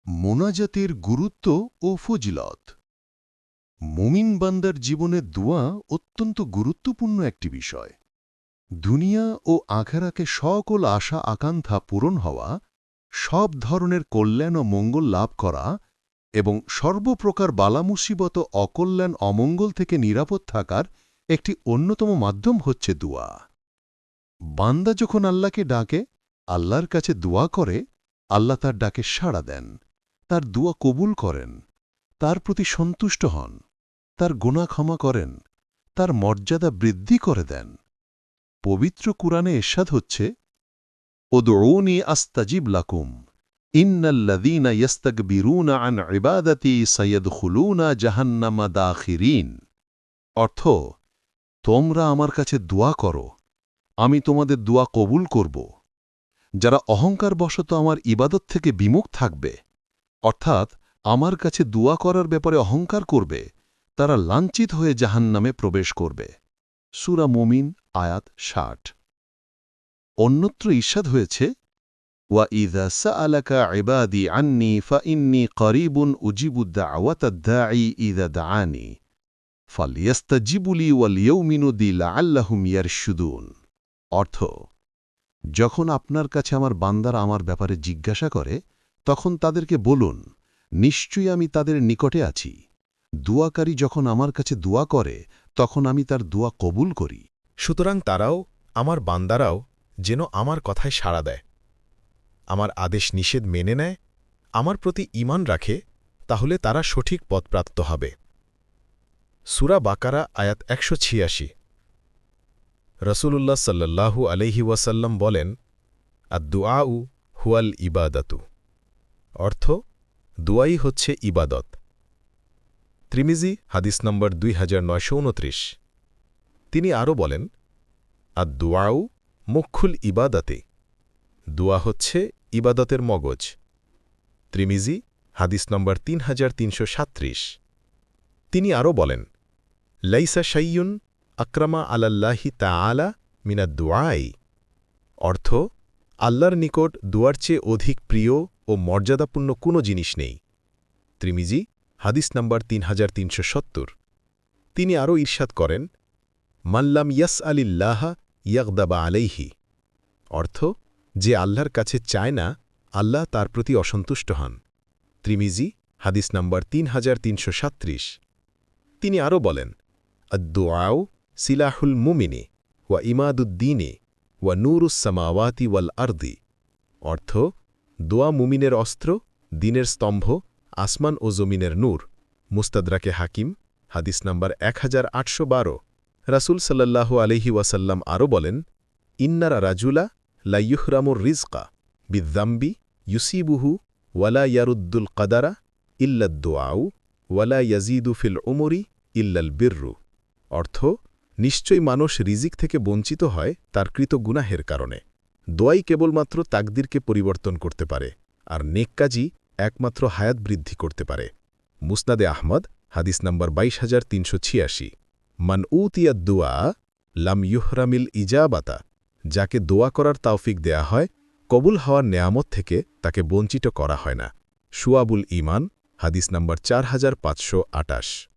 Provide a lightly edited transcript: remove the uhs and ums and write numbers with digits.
মোনাজাতের গুরুত্ব ও ফজিলত। মুমিন বান্দার জীবনে দোয়া অত্যন্ত গুরুত্বপূর্ণ একটি বিষয়। দুনিয়া ও আখেরাতে সকল আশা আকাঙ্ক্ষা পূরণ হওয়া, সব ধরনের কল্যাণ ও মঙ্গল লাভ করা এবং সর্বপ্রকার বালামুসিবত ও অকল্যাণ অমঙ্গল থেকে নিরাপদ থাকার একটি অন্যতম মাধ্যম হচ্ছে দোয়া। বান্দা যখন আল্লাহকে ডাকে, আল্লাহর কাছে দোয়া করে, আল্লাহ তার ডাকে সাড়া দেন, তার দোয়া কবুল করেন, তার প্রতি সন্তুষ্ট হন, তার গুনাহ ক্ষমা করেন, তার মর্যাদা বৃদ্ধি করে দেন। পবিত্র কুরআনে ইরশাদ হচ্ছে, উদউনি আস্তাজিব লাকুম ইন্নাল্লাযীনা ইস্তাকবিরুনা আন ইবাদাতি সায়াদখুলুনা জাহান্নামা দাখিরিন। অর্থ, তোমরা আমার কাছে দোয়া করো, আমি তোমাদের দোয়া কবুল করব। যারা অহংকারবশত আমার ইবাদত থেকে বিমুখ থাকবে, অর্থাৎ আমার কাছে দোয়া করার ব্যাপারে অহংকার করবে, তারা লাঞ্ছিত হয়ে জাহান্নামে প্রবেশ করবে। সূরা মুমিন আয়াত ৬০। অন্যত্র ইরশাদ হয়েছে, ওয়াইযা সাআলাকা ইবাদি আন্নী ফাইন্নী করিবুন উজিবু দাওয়াতাদ দাঈ ইযা দাআনি ফালইস্তাজিবু লি ওয়ালইউমিনু বি লাআল্লাহুম ইয়ারশুদুন। অর্থ, যখন আপনার কাছে আমার বান্দারা আমার ব্যাপারে জিজ্ঞাসা করে, তখন তাদেরকে বলুন, নিশ্চয়ই আমি তাদের নিকটে আছি। দোয়াকারী যখন আমার কাছে দোয়া করে, তখন আমি তার দোয়া কবুল করি। সুতরাং তারাও, আমার বান্দারাও যেন আমার কথায় সাড়া দেয়, আমার আদেশ নিষেধ মেনে নেয়, আমার প্রতি ঈমান রাখে, তাহলে তারা সঠিক পথপ্রাপ্ত হবে। সূরা বাকারা আয়াত ১৮৬। রসূলুল্লাহ সাল্লাল্লাহু আলাইহি ওয়াসাল্লাম বলেন, আদ-দুআউ হুয়াল ইবাদাতু। অর্থ, দুআই হচ্ছে ইবাদত। তিরমিজি হাদিস নম্বর ২৯২৯। তিনি আরও বলেন, আদ-দুআউ মুখুল ইবাদাতে। দোয়া হচ্ছে ইবাদতের মগজ। তিরমিজি হাদিস নম্বর ৩৩৩৭। তিনি আরও বলেন, লাইসা শাইয়ুন আকরামা আলাল্লাহি তাআলা মিনাদ দুআই। অর্থ, আল্লাহর নিকট দুয়ার চেয়ে অধিক প্রিয় ও মর্যাদাপূর্ণ কোনো জিনিস নেই। তিরমিজি হাদিস নম্বর ৩৩৭০। তিনি আরও ইরশাদ করেন, মাল্লাম ইয়াসআলিল্লাহা ইয়াগদাবা আলাইহি। অর্থ, যে আল্লাহর কাছে চায় না, আল্লাহ তার প্রতি অসন্তুষ্ট হন। তিরমিজি হাদিস নম্বর ৩৩৩৭। তিনি আরও বলেন, আদ-দুআউ সিলাহুল মুমিনি ওয়া ইমাদুদ্দীনে ওয়া নূরুস সামাওয়াতি ওয়াল আরদি। অর্থ, দোয়া মুমিনের অস্ত্র, দ্বীনের স্তম্ভ, আসমান ও জমিনের নূর। মুস্তাদরাকে হাকিম হাদিস নম্বর ১৮১২। রাসূল সাল্লাল্লাহু আলাইহি ওয়াসাল্লাম আরও বলেন, ইন্নারা রাজুলা লা ইউহরামুর রিজকা বিদ্যাম্বি ইউসিবুহু ওয়ালা ইয়ারুদ্দুল কাদারা ইল্লাদ দুআউ ওয়ালা ইয়াজিদু ফিল উমরি ইল্লাল বিররু। অর্থ, নিশ্চয়ই মানুষ রিজিক থেকে বঞ্চিত হয় তার কৃত গুনাহের কারণে। দোয়াই কেবলমাত্র তাকদিরকে পরিবর্তন করতে পারে, আর নেক কাজই একমাত্র হায়াত বৃদ্ধি করতে পারে। মুসনাদে আহমদ হাদিস নম্বর ২২৩৮৬। মান উতিয়াদ দুআ লাম ইউহরামিল ইজাবাতা। যাকে দোয়া করার তাওফিক দেয়া হয়, কবুল হওয়ার নেয়ামত থেকে তাকে বঞ্চিত করা হয় না। শুআবুল ঈমান হাদিস নম্বর ৪৫২৮।